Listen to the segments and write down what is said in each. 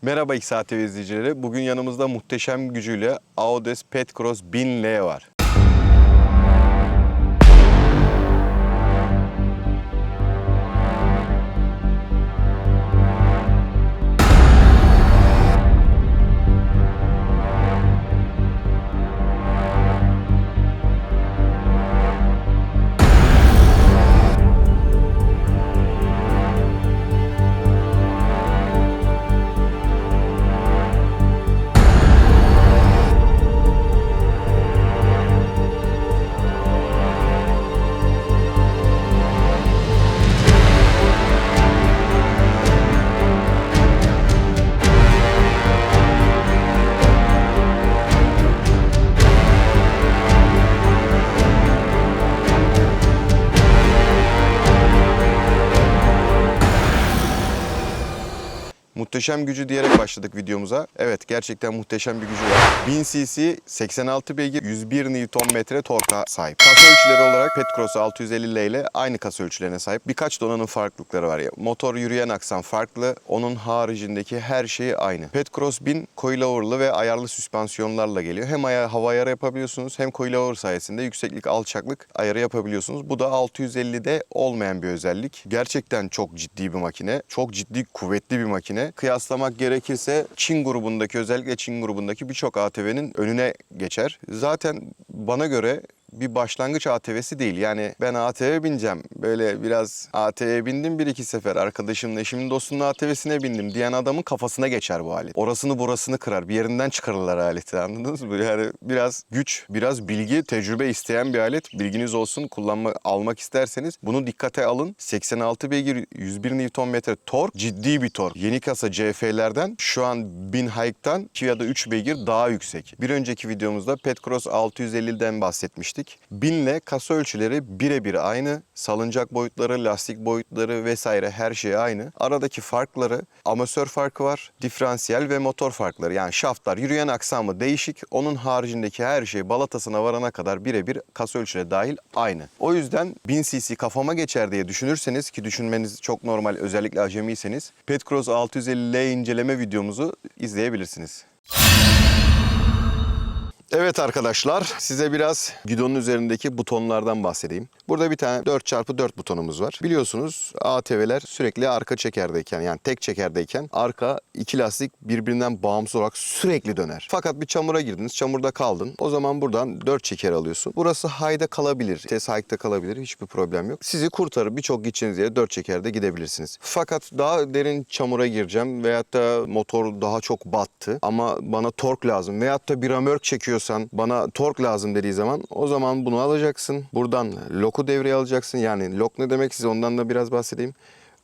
Merhaba XATV izleyicileri. Bugün yanımızda muhteşem gücüyle Audes Petcross 1000L var. Muhteşem gücü diyerek başladık videomuza. Evet, gerçekten muhteşem bir gücü var. 1000 cc, 86 beygir, 101 Nm torka sahip. Kasa ölçüleri olarak Petcross 650L ile aynı kasa ölçülerine sahip. Birkaç donanım farklılıkları var ya. Motor yürüyen aksam farklı. Onun haricindeki her şey aynı. Petcross 1000 coilover'lı ve ayarlı süspansiyonlarla geliyor. Hem hava ayarı yapabiliyorsunuz hem coilover sayesinde yükseklik alçaklık ayarı yapabiliyorsunuz. Bu da 650'de olmayan bir özellik. Gerçekten çok ciddi bir makine. Çok ciddi, kuvvetli bir makine. Kıyaslamak gerekirse Çin grubundaki, özellikle Çin grubundaki birçok ATV'nin önüne geçer. Zaten bana göre bir başlangıç ATV'si değil. Yani ben ATV bineceğim. Böyle biraz ATV'ye bindim bir iki sefer. Arkadaşımın, eşimin, dostumun ATV'sine bindim diyen adamın kafasına geçer bu alet. Orasını burasını kırar. Bir yerinden çıkarırlar aleti, anladınız mı? Yani biraz güç, biraz bilgi, tecrübe isteyen bir alet. Bilginiz olsun, almak isterseniz bunu dikkate alın. 86 beygir, 101 Nm tork, ciddi bir tork. Yeni kasa CF'lerden şu an 1000 Hike'tan 2 ya da 3 beygir daha yüksek. Bir önceki videomuzda Petcross 650'den bahsetmiştik. 1000 ile kasa ölçüleri birebir aynı. Salıncak boyutları, lastik boyutları vesaire her şey aynı. Aradaki farkları, amatör farkı var, diferansiyel ve motor farkları. Yani şaftlar, yürüyen aksamı değişik. Onun haricindeki her şey balatasına varana kadar birebir kasa ölçüleri dahil aynı. O yüzden 1000 cc kafama geçer diye düşünürseniz, ki düşünmeniz çok normal, özellikle acemiyseniz, Petcross 650L inceleme videomuzu izleyebilirsiniz. Evet arkadaşlar, size biraz gidonun üzerindeki butonlardan bahsedeyim. Burada bir tane 4x4 butonumuz var. Biliyorsunuz ATV'ler sürekli arka çekerdeyken, yani tek çekerdeyken arka iki lastik birbirinden bağımsız olarak sürekli döner. Fakat bir çamura girdiniz, çamurda kaldın. O zaman buradan 4 çeker alıyorsun. Burası high'da kalabilir, vites high'da kalabilir, hiçbir problem yok. Sizi kurtarır, birçok gideceğiniz yere 4 çekerde gidebilirsiniz. Fakat daha derin çamura gireceğim veyahut da motor daha çok battı ama bana tork lazım veyahut da bir römork çekiyorsan bana tork lazım dediği zaman, o zaman bunu alacaksın. Buradan loku devreye alacaksın. Yani lok ne demek, size ondan da biraz bahsedeyim.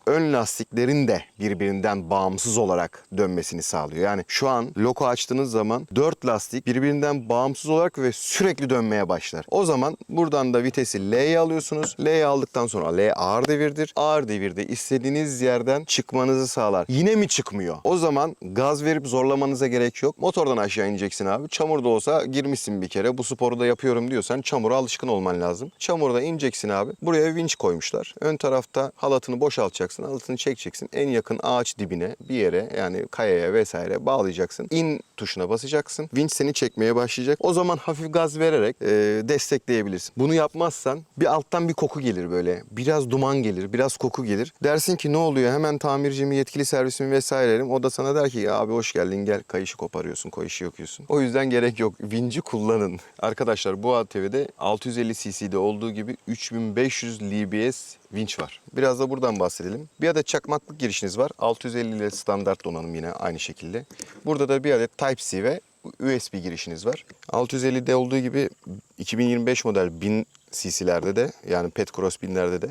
Ön lastiklerin de birbirinden bağımsız olarak dönmesini sağlıyor. Yani şu an loku açtığınız zaman 4 lastik birbirinden bağımsız olarak ve sürekli dönmeye başlar. O zaman buradan da vitesi L'ye alıyorsunuz. L'ye aldıktan sonra L ağır devirdir. Ağır devirde istediğiniz yerden çıkmanızı sağlar. Yine mi çıkmıyor? O zaman gaz verip zorlamanıza gerek yok. Motordan aşağı ineceksin abi. Çamurda olsa girmişsin bir kere. Bu sporu da yapıyorum diyorsan çamura alışkın olman lazım. Çamurda ineceksin abi. Buraya vinç koymuşlar. Ön tarafta halatını boşaltacaksın. Halatını çekeceksin. En yakın ağaç dibine bir yere, yani kayaya vesaire bağlayacaksın. İn tuşuna basacaksın. Vinç seni çekmeye başlayacak. O zaman hafif gaz vererek destekleyebilirsin. Bunu yapmazsan bir alttan bir koku gelir böyle. Biraz duman gelir, biraz koku gelir. Dersin ki ne oluyor? Hemen tamircimi, yetkili servisimi vesairelim. O da sana der ki abi hoş geldin, gel kayışı koparıyorsun, kayışı yakıyorsun. O yüzden gerek yok. Vinci kullanın. Arkadaşlar bu ATV'de 650 cc'de olduğu gibi 3500 lbs vinç var. Biraz da buradan bahsedelim. Bir adet çakmaklık girişiniz var. 650 ile standart donanım yine aynı şekilde. Burada da bir adet Type-C ve USB girişiniz var. 650'de olduğu gibi 2025 model 1000 cc'lerde de, yani Petcross 1000'lerde de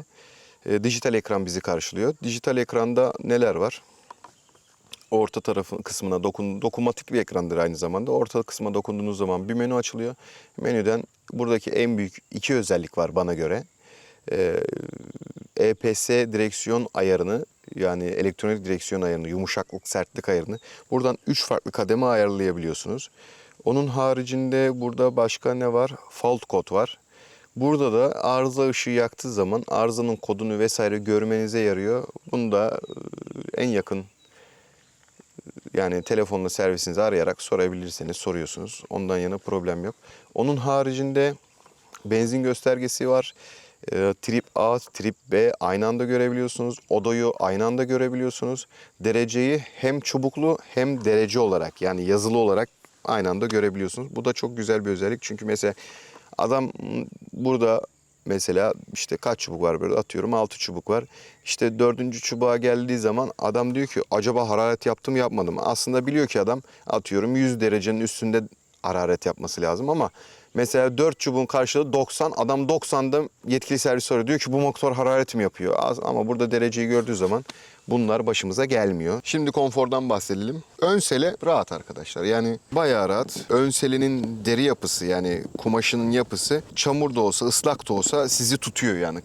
dijital ekran bizi karşılıyor. Dijital ekranda neler var? Orta tarafın kısmına dokunmatik bir ekrandır aynı zamanda. Orta kısma dokunduğunuz zaman bir menü açılıyor. Menüden buradaki en büyük iki özellik var bana göre. EPS direksiyon ayarını, yani elektronik direksiyon ayarını, yumuşaklık, sertlik ayarını buradan 3 farklı kademe ayarlayabiliyorsunuz. Onun haricinde burada başka ne var? Fault kod var. Burada da arıza ışığı yaktığı zaman arızanın kodunu vesaire görmenize yarıyor. Bunu da en yakın Yani telefonla servisinizi arayarak sorabilirseniz soruyorsunuz. Ondan yana problem yok. Onun haricinde benzin göstergesi var. Trip A, trip B aynı anda görebiliyorsunuz. Odoyu aynı anda görebiliyorsunuz. Dereceyi hem çubuklu hem derece olarak yani yazılı olarak aynı anda görebiliyorsunuz. Bu da çok güzel bir özellik. Çünkü mesela adam burada mesela işte kaç çubuk var böyle atıyorum 6 çubuk var. İşte 4. çubuğa geldiği zaman adam diyor ki acaba hararet yaptım yapmadım. Aslında biliyor ki adam atıyorum 100 derecenin üstünde hararet yapması lazım ama mesela 4 çubuğun karşılığı 90. Adam 90'da yetkili servis soruyor. Diyor ki bu motor hararet mi yapıyor? Ama burada dereceyi gördüğü zaman bunlar başımıza gelmiyor. Şimdi konfordan bahsedelim. Ön sele rahat arkadaşlar. Yani bayağı rahat. Ön selenin deri yapısı yani kumaşının yapısı çamur da olsa ıslak da olsa sizi tutuyor yani.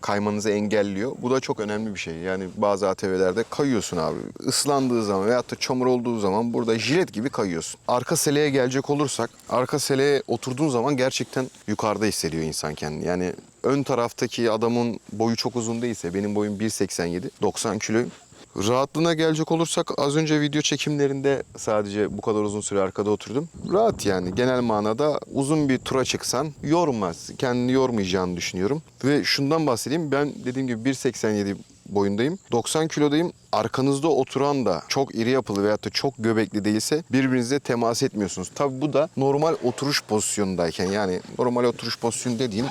Kaymanızı engelliyor. Bu da çok önemli bir şey. Yani bazı ATV'lerde kayıyorsun abi. Islandığı zaman veyahut da çamur olduğu zaman burada jilet gibi kayıyorsun. Arka seleye gelecek olursak arka seleye oturduğun zaman gerçekten yukarıda hissediyor insan kendini. Yani ön taraftaki adamın boyu çok uzun değilse benim boyum 1.87, 90 kiloyum. Rahatlığına gelecek olursak az önce video çekimlerinde sadece bu kadar uzun süre arkada oturdum. Rahat yani genel manada uzun bir tura çıksan yormaz. Kendini yormayacağını düşünüyorum. Ve şundan bahsedeyim ben dediğim gibi 1.87 boyundayım. 90 kilodayım. Arkanızda oturan da çok iri yapılı veyahut da çok göbekli değilse birbirinize temas etmiyorsunuz. Tabii bu da normal oturuş pozisyonundayken yani normal oturuş pozisyonu dediğim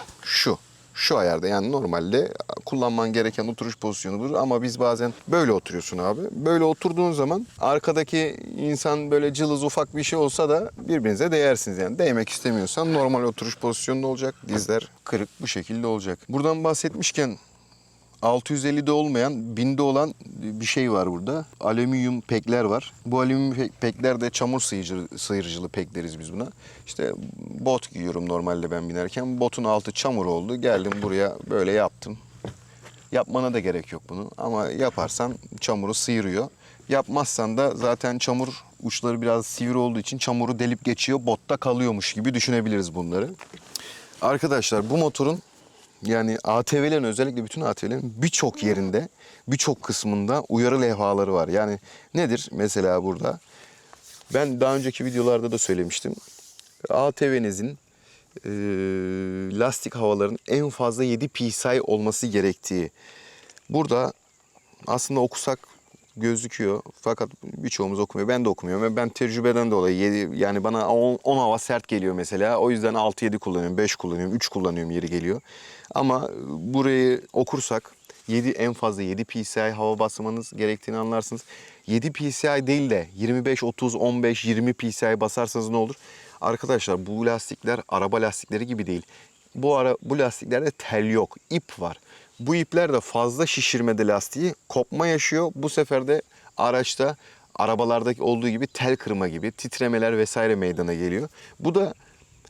şu ayarda yani normalde kullanman gereken oturuş pozisyonudur ama biz bazen böyle oturuyorsun abi. Böyle oturduğun zaman arkadaki insan böyle cılız ufak bir şey olsa da birbirinize değersiniz yani. Değmek istemiyorsan normal oturuş pozisyonunda olacak. Dizler kırık bu şekilde olacak. Buradan bahsetmişken 650'de olmayan 1000'de olan bir şey var burada. Alüminyum pekler var. Bu alüminyum pekler de çamur sıyırıcılı pek deriz biz buna. İşte bot giyiyorum normalde ben binerken. Botun altı çamur oldu. Geldim buraya böyle yaptım. Yapmana da gerek yok bunu. Ama yaparsan çamuru sıyırıyor. Yapmazsan da zaten çamur uçları biraz sivri olduğu için çamuru delip geçiyor. Botta kalıyormuş gibi düşünebiliriz bunları. Arkadaşlar bu motorun yani ATV'lerin özellikle bütün ATV'lerin birçok yerinde, birçok kısmında uyarı levhaları var. Yani nedir mesela burada? Ben daha önceki videolarda da söylemiştim. ATV'nizin lastik havaların en fazla 7 psi olması gerektiği. Burada aslında okusak gözüküyor fakat birçoğumuz okumuyor. Ben de okumuyorum. Ben tecrübeden dolayı 7 yani bana 10 hava sert geliyor mesela. O yüzden 6-7 kullanıyorum, 5 kullanıyorum, 3 kullanıyorum yeri geliyor. Ama burayı okursak en fazla 7 psi hava basmanız gerektiğini anlarsınız. 7 psi değil de 25, 30, 15, 20 psi basarsanız ne olur? Arkadaşlar bu lastikler araba lastikleri gibi değil. Bu lastiklerde tel yok, ip var. Bu ipler de fazla şişirmede lastiği kopma yaşıyor. Bu sefer de araçta arabalardaki olduğu gibi tel kırma gibi titremeler vesaire meydana geliyor. Bu da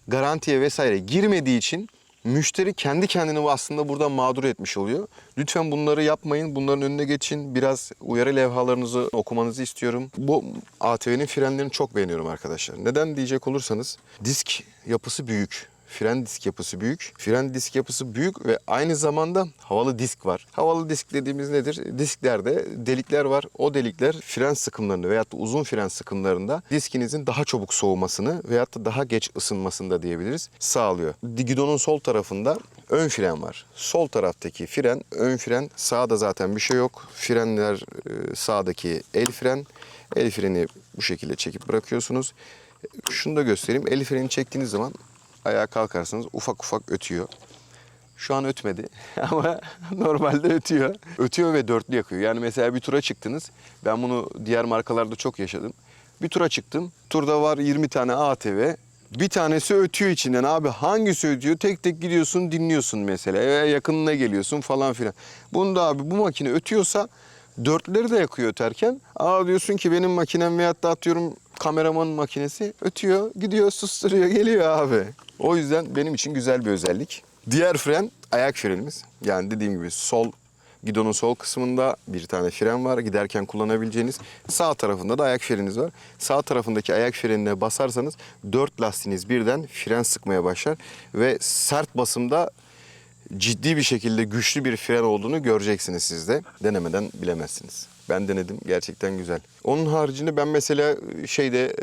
garantiye vesaire girmediği için müşteri kendi kendini aslında burada mağdur etmiş oluyor. Lütfen bunları yapmayın. Bunların önüne geçin. Biraz uyarı levhalarınızı okumanızı istiyorum. Bu ATV'nin frenlerini çok beğeniyorum arkadaşlar. Neden diyecek olursanız disk yapısı büyük. Fren disk yapısı büyük. Fren disk yapısı büyük ve aynı zamanda havalı disk var. Havalı disk dediğimiz nedir? Disklerde delikler var. O delikler fren sıkımlarını veyahut da uzun fren sıkımlarında diskinizin daha çabuk soğumasını veyahut da daha geç ısınmasını da diyebiliriz sağlıyor. Gidonun sol tarafında ön fren var. Sol taraftaki fren, ön fren. Sağda zaten bir şey yok. Frenler sağdaki el fren. El freni bu şekilde çekip bırakıyorsunuz. Şunu da göstereyim. El freni çektiğiniz zaman ayağa kalkarsanız ufak ufak ötüyor. Şu an ötmedi ama normalde ötüyor. Ötüyor ve dörtlü yakıyor. Yani mesela bir tura çıktınız. Ben bunu diğer markalarda çok yaşadım. Bir tura çıktım. Turda var 20 tane ATV. Bir tanesi ötüyor içinden abi. Hangisi ötüyor? Tek tek gidiyorsun dinliyorsun mesela. Yakınına geliyorsun falan filan. Bunda abi bu makine ötüyorsa dörtleri de yakıyor öterken. Diyorsun ki benim makinem veyahut da atıyorum kameramanın makinesi ötüyor, gidiyor, susturuyor, geliyor abi. O yüzden benim için güzel bir özellik. Diğer fren ayak frenimiz. Yani dediğim gibi gidonun sol kısmında bir tane fren var. Giderken kullanabileceğiniz. Sağ tarafında da ayak freniniz var. Sağ tarafındaki ayak frenine basarsanız 4 lastiğiniz birden fren sıkmaya başlar. Ve sert basımda ciddi bir şekilde güçlü bir fren olduğunu göreceksiniz siz de. Denemeden bilemezsiniz. Ben denedim. Gerçekten güzel. Onun haricinde ben mesela şeyde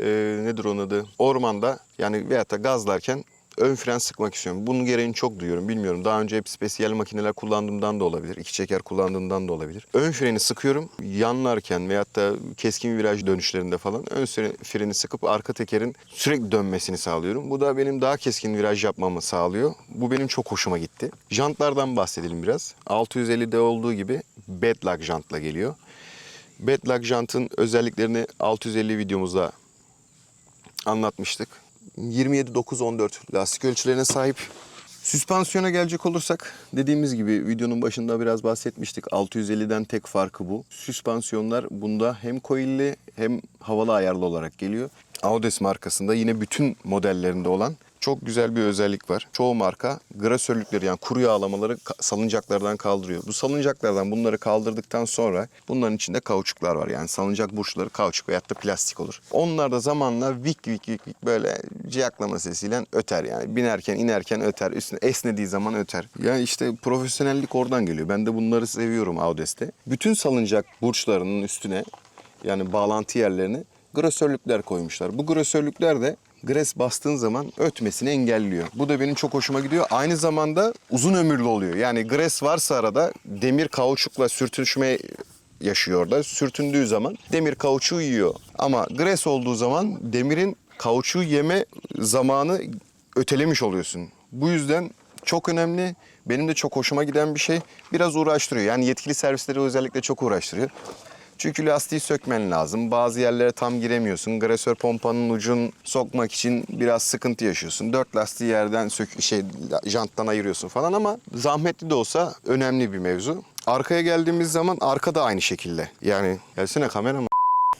nedir onun adı? Ormanda yani veyahut da gazlarken ön fren sıkmak istiyorum. Bunun gereğini çok duyuyorum. Bilmiyorum. Daha önce hep spesiyel makineler kullandığımdan da olabilir. İki çeker kullandığımdan da olabilir. Ön freni sıkıyorum. Yanlarken veyahut da keskin viraj dönüşlerinde falan ön freni sıkıp arka tekerin sürekli dönmesini sağlıyorum. Bu da benim daha keskin viraj yapmamı sağlıyor. Bu benim çok hoşuma gitti. Jantlardan bahsedelim biraz. 650'de olduğu gibi Badlag jantla geliyor. Badlag jantın özelliklerini 650 videomuzda anlatmıştık. 27-9-14 lastik ölçülerine sahip. Süspansiyona gelecek olursak dediğimiz gibi videonun başında biraz bahsetmiştik. 650'den tek farkı bu. Süspansiyonlar bunda hem coil'li hem havalı ayarlı olarak geliyor. Audes markasında yine bütün modellerinde olan çok güzel bir özellik var. Çoğu marka grasörlükleri yani kuru yağlamaları salıncaklardan kaldırıyor. Bu salıncaklardan bunları kaldırdıktan sonra bunların içinde kauçuklar var. Yani salıncak burçları kauçuk veyahut da plastik olur. Onlar da zamanla vik vik vik vik böyle ciyaklama sesiyle öter yani. Binerken inerken öter. Üstüne esnediği zaman öter. Yani işte profesyonellik oradan geliyor. Ben de bunları seviyorum Audes'te. Bütün salıncak burçlarının üstüne yani bağlantı yerlerine grasörlükler koymuşlar. Bu grasörlükler de gres bastığın zaman ötmesini engelliyor. Bu da benim çok hoşuma gidiyor. Aynı zamanda uzun ömürlü oluyor. Yani gres varsa arada demir kauçukla sürtüşme yaşıyor orada. Sürtündüğü zaman demir kauçuğu yiyor. Ama gres olduğu zaman demirin kauçuğu yeme zamanı ötelemiş oluyorsun. Bu yüzden çok önemli. Benim de çok hoşuma giden bir şey. Biraz uğraştırıyor. Yani yetkili servisleri özellikle çok uğraştırıyor. Çünkü lastiği sökmen lazım. Bazı yerlere tam giremiyorsun. Gresör pompanın ucunu sokmak için biraz sıkıntı yaşıyorsun. 4 lastiği yerden janttan ayırıyorsun falan ama zahmetli de olsa önemli bir mevzu. Arkaya geldiğimiz zaman arka da aynı şekilde. Yani gelsene kamera.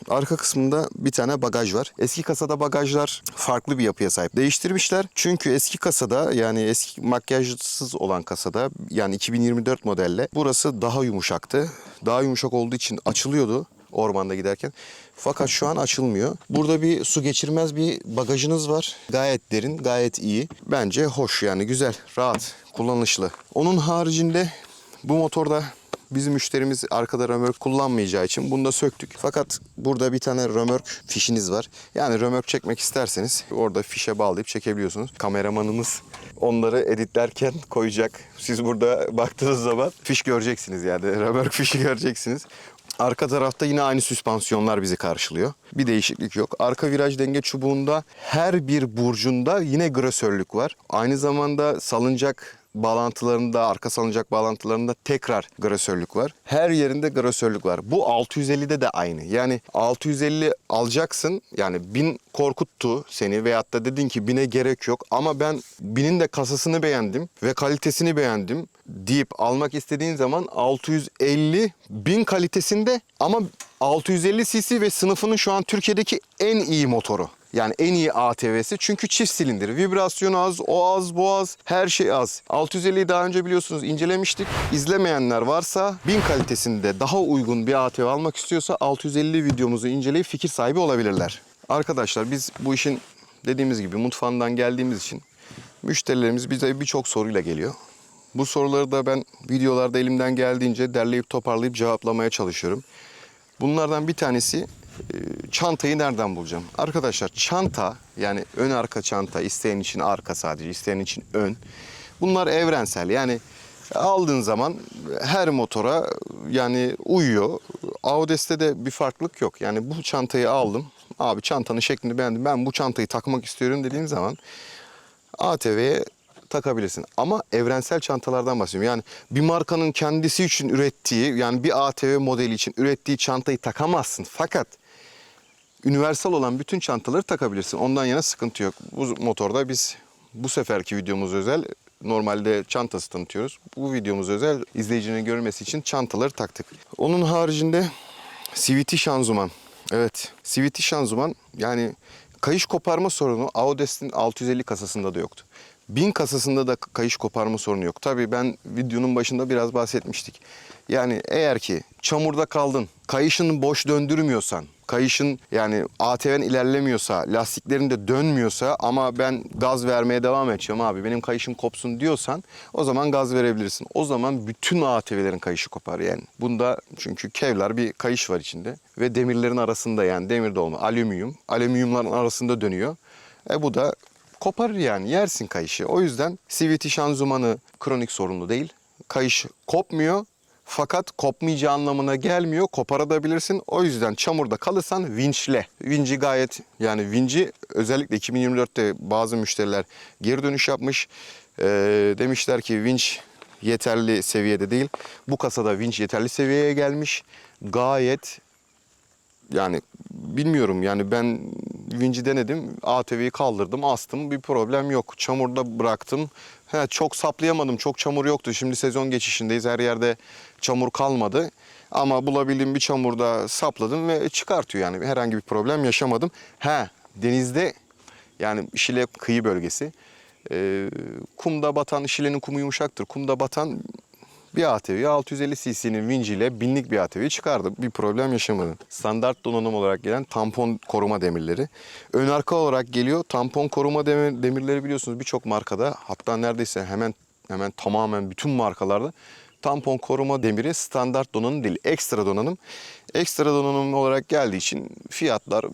Arka kısmında bir tane bagaj var. Eski kasada bagajlar farklı bir yapıya sahip. Değiştirmişler. Çünkü eski kasada yani eski makyajsız olan kasada yani 2024 modelle burası daha yumuşaktı. Daha yumuşak olduğu için açılıyordu ormanda giderken. Fakat şu an açılmıyor. Burada bir su geçirmez bir bagajınız var. Gayet derin, gayet iyi. Bence hoş yani güzel, rahat, kullanışlı. Onun haricinde bu motorda bizim müşterimiz arkada römork kullanmayacağı için bunu da söktük. Fakat burada bir tane römork fişiniz var. Yani römork çekmek isterseniz orada fişe bağlayıp çekebiliyorsunuz. Kameramanımız onları editlerken koyacak. Siz burada baktığınız zaman fiş göreceksiniz yani. Römork fişi göreceksiniz. Arka tarafta yine aynı süspansiyonlar bizi karşılıyor. Bir değişiklik yok. Arka viraj denge çubuğunda her bir burcunda yine grosörlük var. Aynı zamanda salıncak bağlantılarında, arka salıncak bağlantılarında tekrar grosörlük var. Her yerinde grosörlük var. Bu 650'de de aynı. Yani 650 alacaksın. Yani 1000 korkuttu seni veyahut da dedin ki 1000'e gerek yok. Ama ben 1000'in de kasasını beğendim ve kalitesini beğendim deyip almak istediğin zaman 650 1000 kalitesinde ama 650 cc ve sınıfının şu an Türkiye'deki en iyi motoru. Yani en iyi ATV'si çünkü çift silindir. Vibrasyon az, o az, bu az, her şey az. 650'yi daha önce biliyorsunuz incelemiştik. İzlemeyenler varsa 1000 kalitesinde daha uygun bir ATV almak istiyorsa 650 videomuzu inceleyip fikir sahibi olabilirler. Arkadaşlar biz bu işin dediğimiz gibi mutfağından geldiğimiz için müşterilerimiz bize birçok soruyla geliyor. Bu soruları da ben videolarda elimden geldiğince derleyip toparlayıp cevaplamaya çalışıyorum. Bunlardan bir tanesi çantayı nereden bulacağım? Arkadaşlar çanta yani ön arka çanta isteyen için arka sadece isteyen için ön. Bunlar evrensel yani aldığın zaman her motora yani uyuyor. Audes'te de bir farklılık yok. Yani bu çantayı aldım. Abi çantanın şeklini beğendim. Ben bu çantayı takmak istiyorum dediğin zaman ATV'ye takabilirsin. Ama evrensel çantalardan bahsediyorum. Yani bir markanın kendisi için ürettiği yani bir ATV modeli için ürettiği çantayı takamazsın. Fakat universal olan bütün çantaları takabilirsin. Ondan yana sıkıntı yok. Bu motorda biz bu seferki videomuz özel. Normalde çantası tanıtıyoruz. Bu videomuz özel izleyicinin görmesi için çantaları taktık. Onun haricinde CVT şanzıman. Evet CVT şanzıman yani kayış koparma sorunu Audes'in 650 kasasında da yoktu. 1000 kasasında da kayış koparma sorunu yok. Tabii ben videonun başında biraz bahsetmiştik. Yani eğer ki çamurda kaldın, kayışını boş döndürmüyorsan, kayışın yani ATV'n ilerlemiyorsa, lastiklerin de dönmüyorsa ama ben gaz vermeye devam edeceğim abi benim kayışım kopsun diyorsan o zaman gaz verebilirsin. O zaman bütün ATV'lerin kayışı kopar yani. Bunda çünkü Kevlar bir kayış var içinde ve demirlerin arasında yani demir de olma alüminyumların arasında dönüyor. Bu da koparır yani yersin kayışı. O yüzden CVT şanzımanı kronik sorunlu değil. Kayış kopmuyor. Fakat kopmayacağı anlamına gelmiyor. Koparabilirsin. O yüzden çamurda kalırsan vinçle. Vinci gayet yani vinci özellikle 2024'te bazı müşteriler geri dönüş yapmış. Demişler ki vinç yeterli seviyede değil. Bu kasada vinç yeterli seviyeye gelmiş. Gayet yani bilmiyorum yani ben vinci denedim. ATV'yi kaldırdım, astım. Bir problem yok. Çamurda bıraktım. Çok saplayamadım. Çok çamur yoktu. Şimdi sezon geçişindeyiz. Her yerde çamur kalmadı. Ama bulabildiğim bir çamurda sapladım ve çıkartıyor yani. Herhangi bir problem yaşamadım. Denizde yani Şile kıyı bölgesi. Kumda batan, Şile'nin kumu yumuşaktır. Kumda batan bir ATV 650 cc'nin vinciyle binlik bir ATV'yi çıkardı. Bir problem yaşamadı. Standart donanım olarak gelen tampon koruma demirleri. Ön arka olarak geliyor. Tampon koruma demirleri biliyorsunuz birçok markada hatta neredeyse hemen tamamen bütün markalarda tampon koruma demiri standart donanım değil. Ekstra donanım. Ekstra donanım olarak geldiği için fiyatlar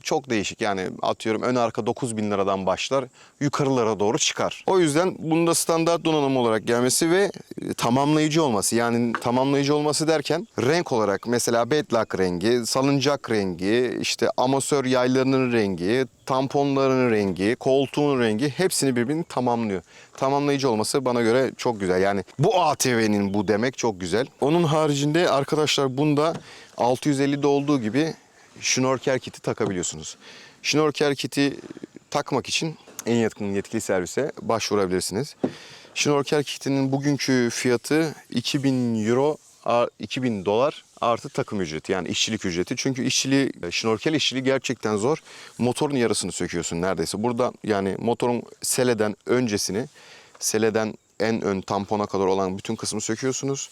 çok değişik yani atıyorum ön arka 9.000 liradan başlar yukarılara doğru çıkar. O yüzden bunda standart donanım olarak gelmesi ve tamamlayıcı olması yani tamamlayıcı olması derken renk olarak mesela bedlock rengi, salıncak rengi, işte amasör yaylarının rengi, tamponların rengi, koltuğun rengi hepsini birbirini tamamlıyor. Tamamlayıcı olması bana göre çok güzel. Yani bu ATV'nin bu demek çok güzel. Onun haricinde arkadaşlar bunda 650'de olduğu gibi şnorkel kiti takabiliyorsunuz. Şnorkel kiti takmak için en yakın yetkili servise başvurabilirsiniz. Şnorkel kitinin bugünkü fiyatı 2000 euro, 2000 dolar artı takım ücreti yani işçilik ücreti. Çünkü şnorkel işçiliği gerçekten zor. Motorun yarısını söküyorsun neredeyse. Burada yani motorun seleden öncesini, seleden en ön tampona kadar olan bütün kısmı söküyorsunuz.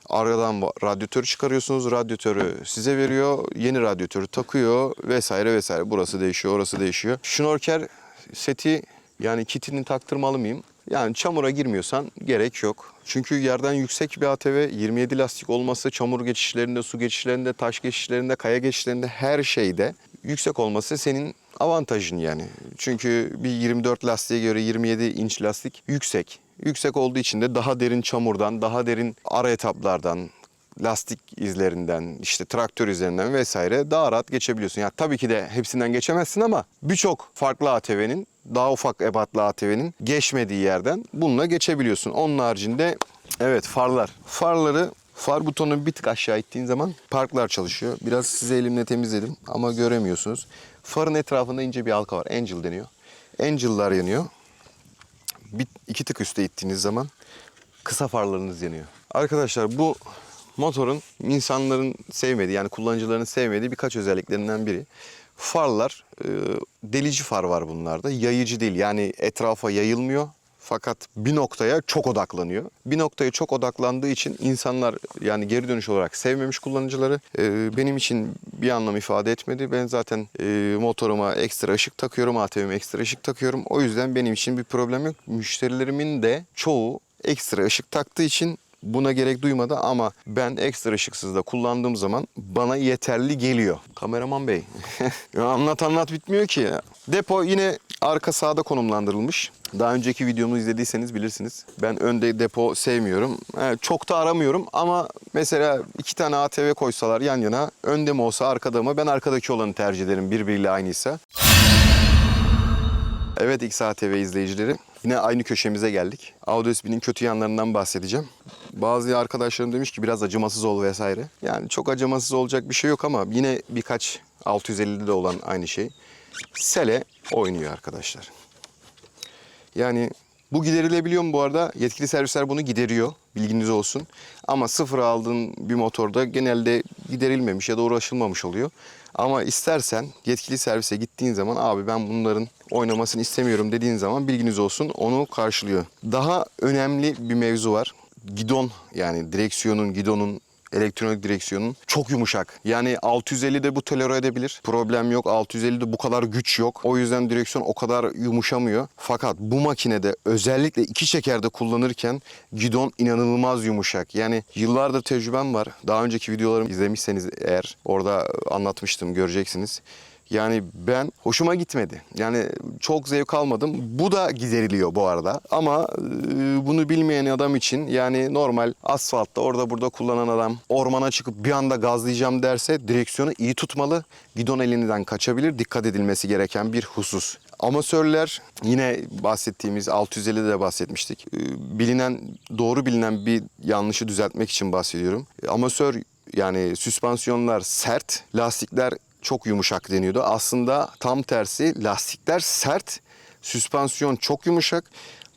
Aradan radyatörü çıkarıyorsunuz. Radyatörü size veriyor. Yeni radyatörü takıyor vesaire vesaire. Burası değişiyor, orası değişiyor. Şnorkel seti yani kitini taktırmalı mıyım? Yani çamura girmiyorsan gerek yok. Çünkü yerden yüksek bir ATV 27 lastik olması çamur geçişlerinde, su geçişlerinde, taş geçişlerinde, kaya geçişlerinde her şeyde yüksek olması senin avantajın yani. Çünkü bir 24 lastiğe göre 27 inç lastik yüksek. Yüksek olduğu için de daha derin çamurdan, daha derin ara etaplardan, lastik izlerinden, işte traktör izlerinden vesaire daha rahat geçebiliyorsun. Yani tabii ki de hepsinden geçemezsin ama birçok farklı ATV'nin, daha ufak ebatlı ATV'nin geçmediği yerden bununla geçebiliyorsun. Onun haricinde evet farlar. Far butonunu bir tık aşağı ittiğin zaman parklar çalışıyor. Biraz size elimle temizledim ama göremiyorsunuz. Farın etrafında ince bir halka var. Angel deniyor. Angel'lar yanıyor. İki tık üstte ittiğiniz zaman kısa farlarınız yanıyor. Arkadaşlar bu motorun insanların sevmediği yani kullanıcıların sevmediği birkaç özelliklerinden biri. Farlar delici far var bunlarda. Yayıcı değil yani etrafa yayılmıyor. Fakat bir noktaya çok odaklanıyor. Bir noktaya çok odaklandığı için insanlar yani geri dönüş olarak sevmemiş kullanıcıları. Benim için bir anlam ifade etmedi. Ben zaten motoruma ekstra ışık takıyorum, ATV'me ekstra ışık takıyorum. O yüzden benim için bir problem yok. Müşterilerimin de çoğu ekstra ışık taktığı için buna gerek duymadı ama ben ekstra ışıksız da kullandığım zaman bana yeterli geliyor. Kameraman bey. Ya anlat bitmiyor ki ya. Depo yine arka sağda konumlandırılmış. Daha önceki videomu izlediyseniz bilirsiniz. Ben önde depo sevmiyorum. Çok da aramıyorum ama mesela 2 tane ATV koysalar yan yana önde mi olsa arkada mı ben arkadaki olanı tercih ederim birbiriyle aynıysa. Evet XATV izleyicileri yine aynı köşemize geldik. Audi S1000'in kötü yanlarından bahsedeceğim. Bazı arkadaşlarım demiş ki biraz acımasız ol vesaire. Yani çok acımasız olacak bir şey yok ama yine birkaç 650'de de olan aynı şey. Sele oynuyor arkadaşlar. Yani bu giderilebiliyor mu bu arada? Yetkili servisler bunu gideriyor. Bilginiz olsun. Ama sıfır aldığın bir motorda genelde giderilmemiş ya da uğraşılmamış oluyor. Ama istersen yetkili servise gittiğin zaman abi ben bunların oynamasını istemiyorum dediğin zaman bilginiz olsun, onu karşılıyor. Daha önemli bir mevzu var. Gidon, yani gidonun elektronik direksiyonun çok yumuşak. Yani 650'de bu tolere edebilir. Problem yok. 650'de bu kadar güç yok. O yüzden direksiyon o kadar yumuşamıyor. Fakat bu makinede özellikle 2 çekerde kullanırken gidon inanılmaz yumuşak. Yani yıllardır tecrübem var. Daha önceki videolarımı izlemişseniz eğer orada anlatmıştım, göreceksiniz. Yani ben hoşuma gitmedi. Yani çok zevk almadım. Bu da gideriliyor bu arada. Ama bunu bilmeyen adam için, yani normal asfaltta orada burada kullanan adam ormana çıkıp bir anda gazlayacağım derse direksiyonu iyi tutmalı. Gidon elinden kaçabilir. Dikkat edilmesi gereken bir husus. Amatörler, yine bahsettiğimiz 650'de de bahsetmiştik. Doğru bilinen bir yanlışı düzeltmek için bahsediyorum. Amatör, yani süspansiyonlar sert, lastikler çok yumuşak deniyordu. Aslında tam tersi, lastikler sert, süspansiyon çok yumuşak.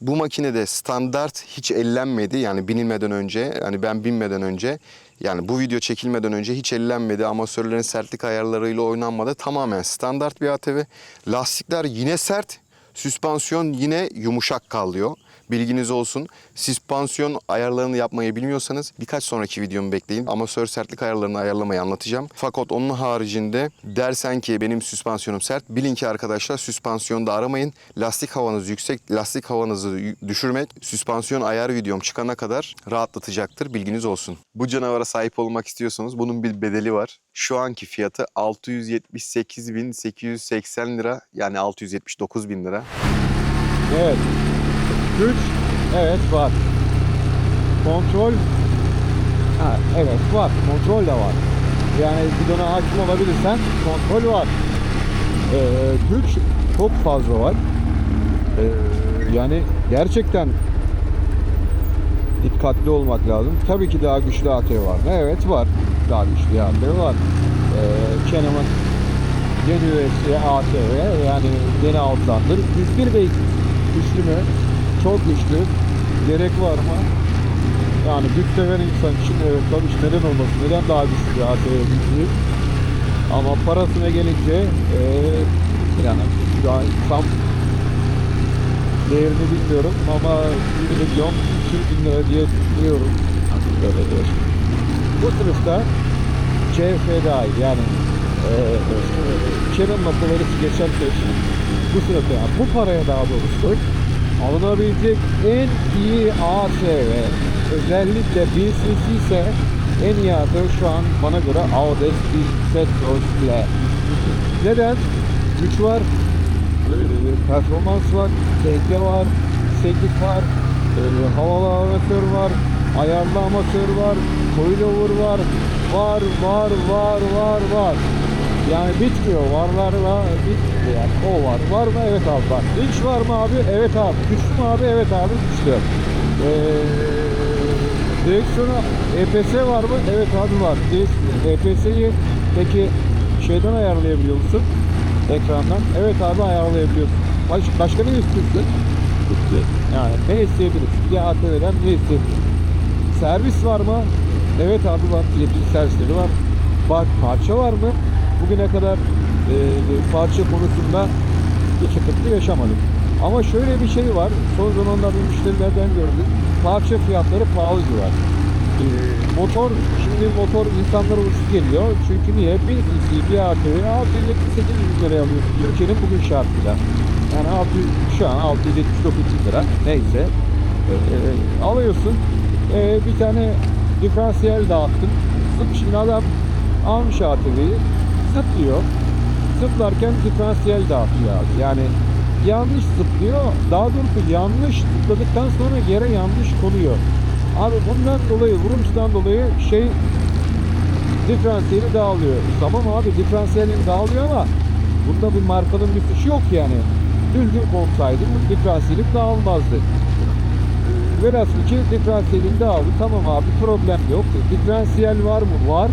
Bu makinede standart hiç ellenmedi. Yani binilmeden önce, hani ben binmeden önce, yani bu video çekilmeden önce hiç ellenmedi. Amatörlerin sertlik ayarlarıyla oynanmadı. Tamamen standart bir ATV. Lastikler yine sert, süspansiyon yine yumuşak kalıyor. Bilginiz olsun. Süspansiyon ayarlarını yapmayı bilmiyorsanız birkaç sonraki videomu bekleyin. Amatör sertlik ayarlarını ayarlamayı anlatacağım. Fakat onun haricinde dersen ki benim süspansiyonum sert, bilin ki arkadaşlar süspansiyonda aramayın. Lastik havanız yüksek, lastik havanızı düşürmek süspansiyon ayar videom çıkana kadar rahatlatacaktır. Bilginiz olsun. Bu canavara sahip olmak istiyorsanız bunun bir bedeli var. Şu anki fiyatı 678.880 lira, yani 679.000 lira. Evet. Güç, evet var. Kontrol, evet var. Kontrol de var. Yani gidona hakim olabilirsen kontrol var. Güç çok fazla var. Yani gerçekten dikkatli olmak lazım. Tabii ki daha güçlü ATV var mı? Evet var. Daha güçlü ATV var. Kenneman yeni üyesi ATV, yani yeni altlandır. 101 beygir. Güçlü mü? Çok güçlü. Gerek var mı? Yani güç seven insan için evet, tabii ki neden olmasın? Neden daha güçlü bir ATV güçlü? Ama parasına gelince yani tam değerini bilmiyorum ama 1 milyon 200 bin lira diye düşünüyorum. Böyle diyor. Bu sınıfta CF dahil, yani Canon makineleri geçen seçim bu sınıfta, yani bu paraya daha doğrusu alınabilecek en iyi ATV, özellikle 1000cc ise en iyi ATV şu an bana göre Audi Setros ile. Neden? Güç var, performans var, denge var, seklik var, havalı amatör var, ayarlı amatör var, coilover var, var. Yani bitmiyor, varlarla bitmiyor yani. O var mı? Evet abi var. Hiç var mı abi? Evet abi. Güçlü mü abi? Evet abi güçlü. Direksiyonu EPS var mı? Evet abi var. EPS'yi peki şeyden ayarlayabiliyor musun? Ekrandan. Evet abi ayarlayabiliyorsun. Başka ne istiyorsun? Yani ne isteyebilirsin? Bir ATV'den ne isteyebilirsin? Servis var mı? Evet abi var. Yetkili servisleri var. Bak, parça var mı? Bugüne kadar parça konusunda bir sıkıntı yaşamadık. Ama şöyle bir şey var. Son zamanlarda müşterilerden gördük. Parça fiyatları pahalı var. Motor, şimdi motor insanlara ucuz geliyor. Çünkü niye? Bir cc bir ATV 678 liraya alıyorsun. Türkiye'nin bugün şartıyla. Yani şu an 679 lira. Neyse. Alıyorsun. Bir tane diferansiyel dağıttın. Şimdi adam almış ATV'yi, zıplıyor. Zıplarken diferansiyel dağıtıyor. Yani yanlış zıplıyor. Daha doğrusu yanlış zıpladıktan sonra yere yanlış konuyor. Abi bundan dolayı, vuruntudan dolayı diferansiyeli dağılıyor. Tamam abi, diferansiyelin dağılıyor ama bunda bir markanın bir suçu yok yani. Düzgün kolsaydı diferansiyelim dağılmazdı. Velhasıl ki diferansiyelin dağıldı. Tamam abi, problem yok. Diferansiyel var mı? Var.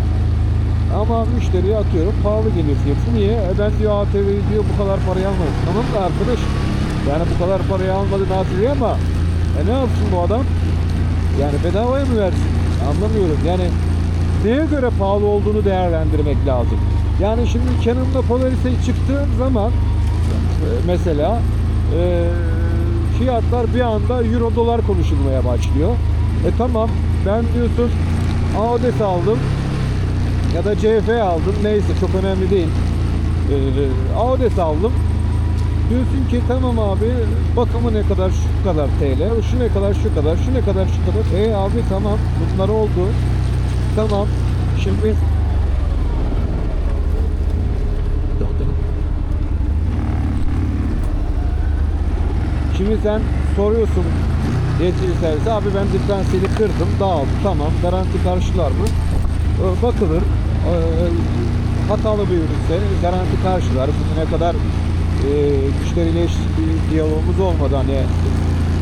Ama müşteriye atıyorum pahalı geliyor fiyatı. Niye? Ben diyor ATV'yi diyor bu kadar paraya almadım. Tamam da arkadaş, yani bu kadar paraya almadı ATV'yi ama ne yapsın bu adam? Yani bedavaya mı versin? Anlamıyorum. Yani neye göre pahalı olduğunu değerlendirmek lazım. Yani şimdi Canon'la Polaris'e çıktığın zaman mesela fiyatlar bir anda euro dolar konuşulmaya başlıyor. Tamam, ben diyorsun Audis aldım ya da CF aldım, neyse çok önemli değil. Audis aldım. Diyorsun ki tamam abi, bakımı ne kadar, şu kadar TL, şu ne kadar, şu kadar, şu ne kadar, şu kadar. Abi tamam, bunlar oldu. Tamam, şimdi sen soruyorsun yetkili servise, abi ben diferansiyeli kırdım, dağıldı, tamam, garanti karşılar mı? Bakılır. Hatalı bir ürünse garanti karşılar. Bugüne kadar müşteriyle hiç bir diyalogumuz olmadı, hani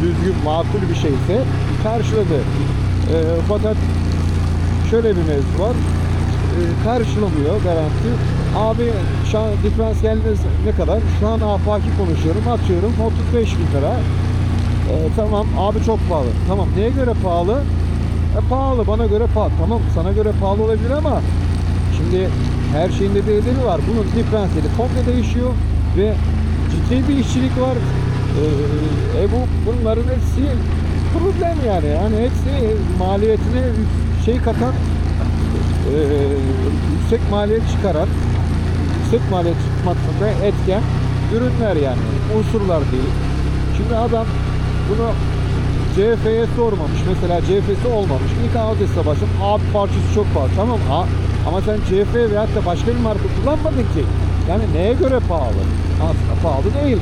düzgün, makul bir şeyse karşıladı. Fakat şöyle bir mevzu var. Karşılamıyor garanti. Abi şu an diferansiyeliniz ne kadar? Şu an afaki konuşuyorum. Atıyorum 35 bin lira. Tamam abi, çok pahalı. Tamam, neye göre pahalı? Pahalı, bana göre pahalı. Tamam, sana göre pahalı olabilir ama şimdi her şeyin de bedeli var. Bunun diferansiyeli komple değişiyor ve ciddi bir işçilik var. Bunların hepsi problem yani. Yani hepsi maliyetine şey katan, yüksek maliyet çıkaran, yüksek maliyet çıkmasında etken ürünler yani. Unsurlar değil. Şimdi adam bunu CF'ye sormamış. Mesela CF'si olmamış. İlk Audis'e başım. Abi parçası çok pahalı. Tamam ama sen CF veyahut da başka bir marka kullanmadın ki. Yani neye göre pahalı? Aslında pahalı değil.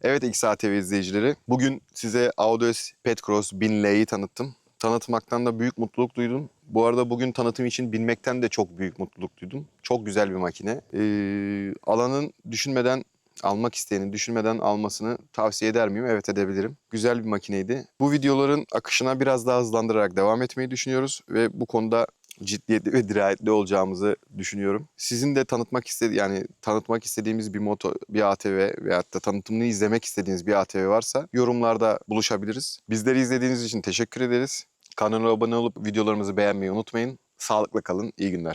Evet XATV izleyicileri, bugün size Audis Petcross 1000L'yi tanıttım. Tanıtmaktan da büyük mutluluk duydum. Bu arada bugün tanıtım için binmekten de çok büyük mutluluk duydum. Çok güzel bir makine. Alanın düşünmeden, almak isteyenin düşünmeden almasını tavsiye eder miyim? Evet, edebilirim. Güzel bir makineydi. Bu videoların akışına biraz daha hızlandırarak devam etmeyi düşünüyoruz ve bu konuda ciddiyetli ve dirayetli olacağımızı düşünüyorum. Sizin de tanıtmak istediğimiz bir moto, bir ATV veyahut da tanıtımını izlemek istediğiniz bir ATV varsa yorumlarda buluşabiliriz. Bizleri izlediğiniz için teşekkür ederiz. Kanala abone olup videolarımızı beğenmeyi unutmayın. Sağlıkla kalın, iyi günler.